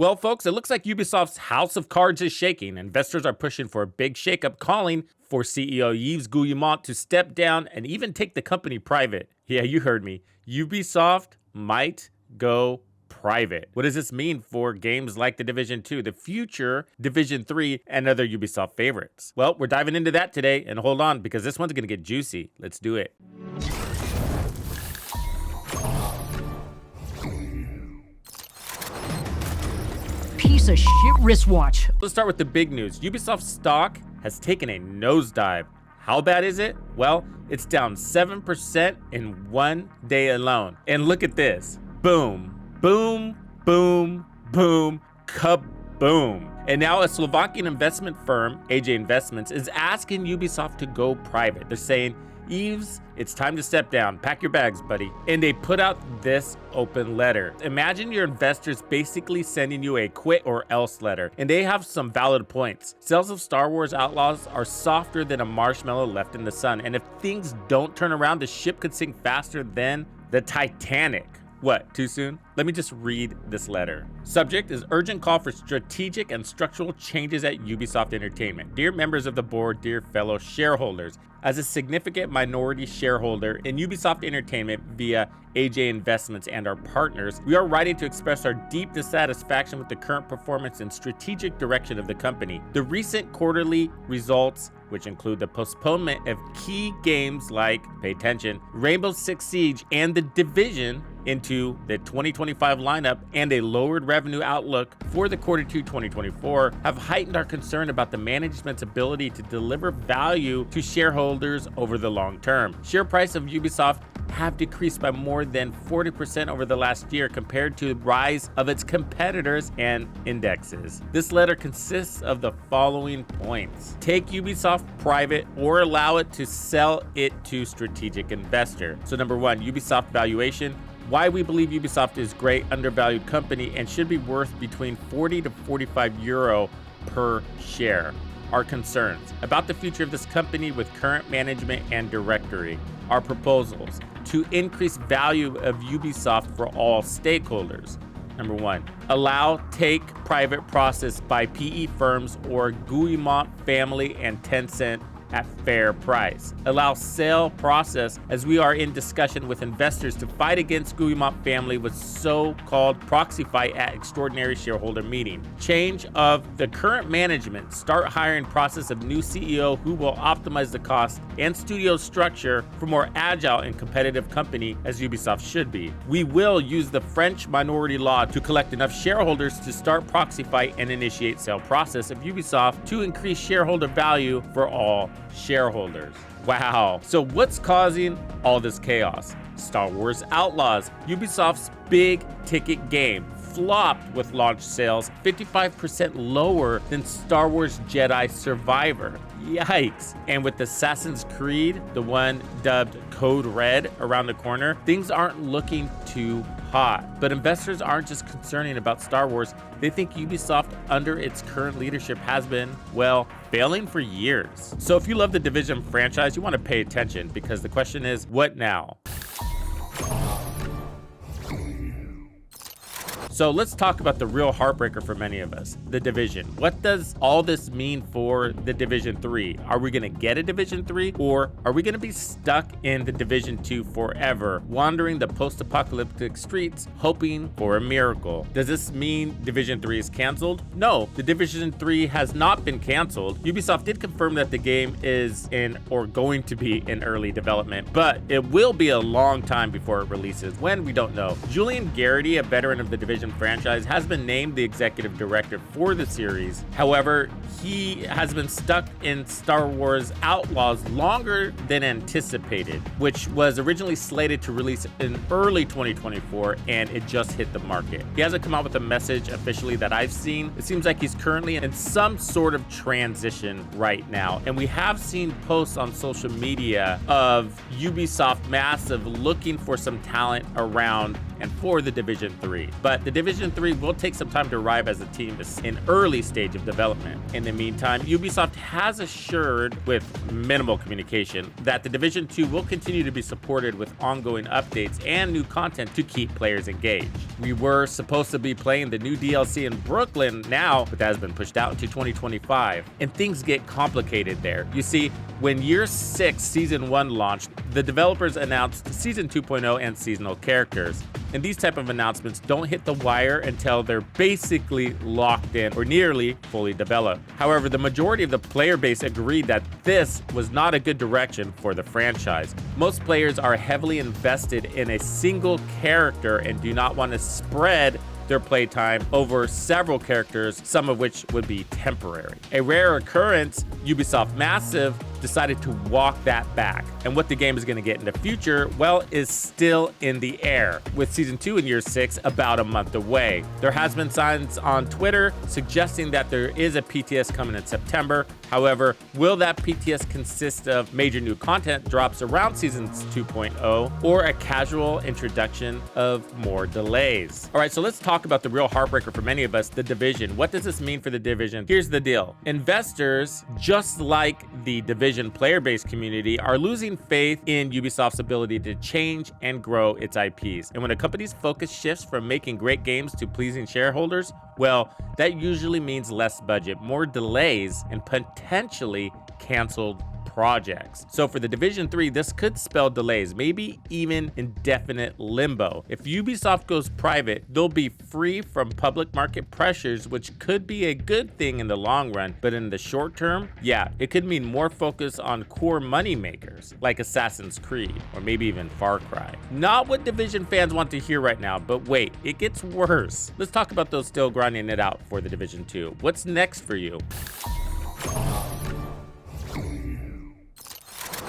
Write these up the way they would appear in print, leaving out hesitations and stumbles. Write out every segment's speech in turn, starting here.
Well, folks, it looks like Ubisoft's house of cards is shaking. Investors are pushing for a big shakeup, calling for CEO Yves Guillemot to step down and even take the company private. Yeah, you heard me. Ubisoft might go private. What does this mean for games like The Division 2, the future Division 3, and other Ubisoft favorites? Well, we're diving into that today, and hold on, because this one's going to get juicy. Let's do it. Piece of shit wristwatch. Let's start with the big news. Ubisoft stock has taken a nosedive. How bad is it? Well, it's down 7% in one day alone. And look at this. Boom, boom, boom, boom, kaboom. And now a Slovakian investment firm, AJ Investments, is asking Ubisoft to go private. They're saying, Yves, it's time to step down. Pack your bags, buddy. And they put out this open letter. Imagine your investors basically sending you a quit or else letter, and they have some valid points. Sales of Star Wars Outlaws are softer than a marshmallow left in the sun, and if things don't turn around, the ship could sink faster than the Titanic. What, too soon? Let me just read this letter. Subject is urgent call for strategic and structural changes at Ubisoft Entertainment. Dear members of the board, dear fellow shareholders, as a significant minority shareholder in Ubisoft Entertainment via AJ Investments and our partners, we are writing to express our deep dissatisfaction with the current performance and strategic direction of the company. The recent quarterly results, which include the postponement of key games like, pay attention, Rainbow Six Siege and The Division into the 2025 lineup, and a lowered revenue outlook for the quarter 2 2024, have heightened our concern about the management's ability to deliver value to shareholders over the long term. Share price of Ubisoft have decreased by more than 40% over the last year compared to the rise of its competitors and indexes. This letter consists of the following points. Take Ubisoft private or allow it to sell it to strategic investor. So number one, Ubisoft valuation. Why we believe Ubisoft is a great undervalued company and should be worth between 40 to 45 euro per share. Our concerns about the future of this company with current management and directory. Our proposals to increase value of Ubisoft for all stakeholders. Number one, allow take private process by PE firms or Guillemot family and Tencent at fair price. Allow sale process as we are in discussion with investors to fight against Guillemot family with so-called proxy fight at extraordinary shareholder meeting. Change of the current management. Start hiring process of new CEO who will optimize the cost and studio structure for more agile and competitive company as Ubisoft should be. We will use the French minority law to collect enough shareholders to start proxy fight and initiate sale process of Ubisoft to increase shareholder value for all shareholders. Wow. So what's causing all this chaos? Star Wars Outlaws, Ubisoft's big ticket game, flopped with launch sales 55% lower than Star Wars Jedi Survivor. Yikes. And with Assassin's Creed, the one dubbed Code Red, around the corner, things aren't looking too hot. But investors aren't just concerning about Star Wars. They think Ubisoft under its current leadership has been, well, failing for years. So if you love the Division franchise, you want to pay attention, because the question is, what now? So let's talk about the real heartbreaker for many of us, The Division. What does all this mean for The Division 3? Are we gonna get a Division 3, or are we gonna be stuck in The Division 2 forever, wandering the post-apocalyptic streets, hoping for a miracle? Does this mean Division 3 is canceled? No, The Division 3 has not been canceled. Ubisoft did confirm that the game is in, or going to be in, early development, but it will be a long time before it releases. When, we don't know. Julian Garrity, a veteran of the Division franchise, has been named the executive director for the series. However, he has been stuck in Star Wars Outlaws longer than anticipated, which was originally slated to release in early 2024, and it just hit the market. He hasn't come out with a message officially that I've seen. It seems like he's currently in some sort of transition right now, and we have seen posts on social media of Ubisoft Massive looking for some talent around and for The Division 3. But The Division 3 will take some time to arrive as the team is in early stage of development. In the meantime, Ubisoft has assured, with minimal communication, that The Division 2 will continue to be supported with ongoing updates and new content to keep players engaged. We were supposed to be playing the new DLC in Brooklyn now, but that has been pushed out into 2025. And things get complicated there. You see, when Year 6 Season 1 launched, the developers announced Season 2.0 and seasonal characters. And these type of announcements don't hit the wire until they're basically locked in or nearly fully developed. However, the majority of the player base agreed that this was not a good direction for the franchise. Most players are heavily invested in a single character and do not want to spread their playtime over several characters, some of which would be temporary. A rare occurrence, Ubisoft Massive decided to walk that back. And what the game is going to get in the future, well, is still in the air, with Season 2 in Year 6 about a month away. There has been signs on Twitter suggesting that there is a PTS coming in September. However, will that PTS consist of major new content drops around Season 2.0 or a casual introduction of more delays? All right, so let's talk about the real heartbreaker for many of us, The Division. What does this mean for The Division? Here's the deal. Investors, just like the Division player base community, are losing faith in Ubisoft's ability to change and grow its IPs. And when a company's focus shifts from making great games to pleasing shareholders, well, that usually means less budget, more delays, and potentially canceled projects. So for The Division 3, this could spell delays, maybe even indefinite limbo. If Ubisoft goes private, they'll be free from public market pressures, which could be a good thing in the long run, but in the short term, yeah, it could mean more focus on core money makers like Assassin's Creed or maybe even Far Cry. Not what Division fans want to hear right now, but wait, it gets worse. Let's talk about those still grinding it out for The Division 2. What's next for you?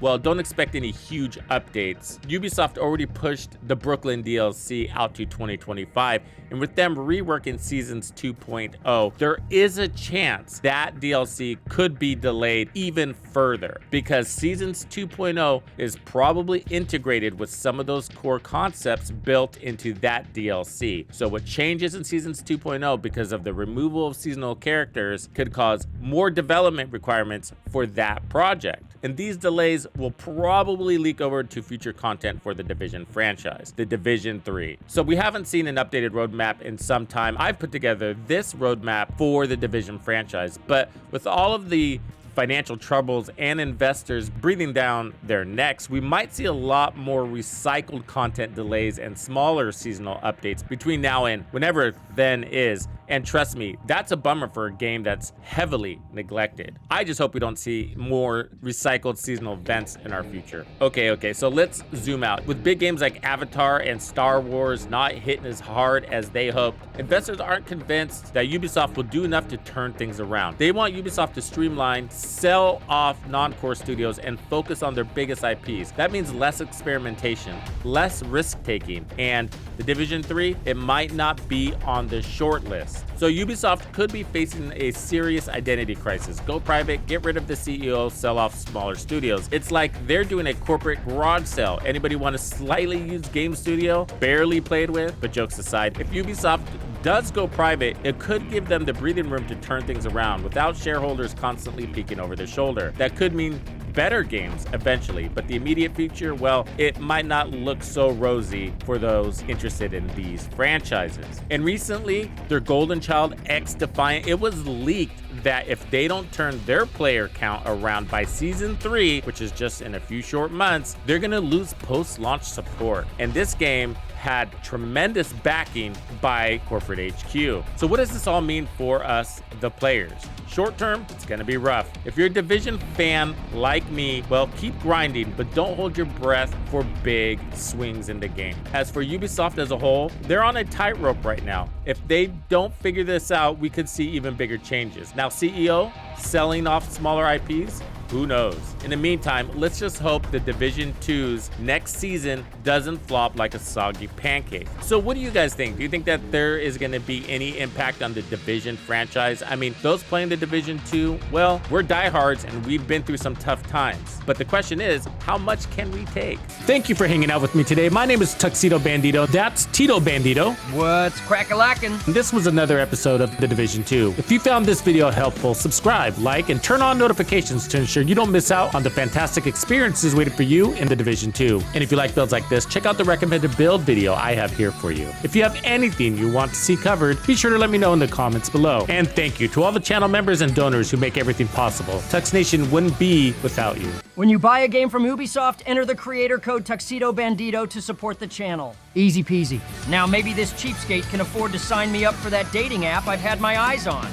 Well, don't expect any huge updates. Ubisoft already pushed the Brooklyn DLC out to 2025, and with them reworking Seasons 2.0, there is a chance that DLC could be delayed even further because Seasons 2.0 is probably integrated with some of those core concepts built into that DLC. So what changes in Seasons 2.0 because of the removal of seasonal characters could cause more development requirements for that project. And these delays will probably leak over to future content for the Division franchise, The Division 3. So we haven't seen an updated roadmap in some time. I've put together this roadmap for the Division franchise, but with all of the financial troubles and investors breathing down their necks, we might see a lot more recycled content delays and smaller seasonal updates between now and whenever then is. And trust me, that's a bummer for a game that's heavily neglected. I just hope we don't see more recycled seasonal events in our future. Okay, so let's zoom out. With big games like Avatar and Star Wars not hitting as hard as they hoped, investors aren't convinced that Ubisoft will do enough to turn things around. They want Ubisoft to streamline, sell off non-core studios, and focus on their biggest IPs. That means less experimentation, less risk-taking, and The Division 3, it might not be on the short list. So Ubisoft could be facing a serious identity crisis. Go private, get rid of the CEO, sell off smaller studios. It's like they're doing a corporate garage sale. Anybody want a slightly used game studio, barely played with? But jokes aside, if Ubisoft does go private, it could give them the breathing room to turn things around without shareholders constantly peeking over their shoulder. That could mean better games eventually, but the immediate future, well, it might not look so rosy for those interested in these franchises. And recently, their golden child, xDefiant, it was leaked that if they don't turn their player count around by Season 3, which is just in a few short months, they're gonna lose post-launch support. And this game had tremendous backing by corporate HQ. So what does this all mean for us, the players? Short term, it's gonna be rough. If you're a Division fan like me, well, keep grinding, but don't hold your breath for big swings in the game. As for Ubisoft as a whole, they're on a tightrope right now. If they don't figure this out, we could see even bigger changes. Now, CEO selling off smaller IPs? Who knows? In the meantime, let's just hope the Division 2's next season doesn't flop like a soggy pancake. So what do you guys think? Do you think that there is going to be any impact on the Division franchise? I mean, those playing the Division 2, well, we're diehards and we've been through some tough times. But the question is, how much can we take? Thank you for hanging out with me today. My name is Tuxedo Bandido. That's Tito Bandido. What's crack-a-lackin'? This was another episode of The Division 2. If you found this video helpful, subscribe, like, and turn on notifications to ensure you don't miss out on the fantastic experiences waiting for you in The Division 2. And if you like builds like this, check out the recommended build video I have here for you. If you have anything you want to see covered, be sure to let me know in the comments below. And thank you to all the channel members and donors who make everything possible. Tux Nation wouldn't be without you. When you buy a game from Ubisoft, enter the creator code Tuxedo Bandido to support the channel. Easy peasy. Now maybe this cheapskate can afford to sign me up for that dating app I've had my eyes on.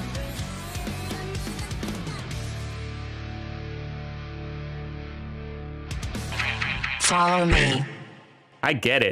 Follow me. I get it.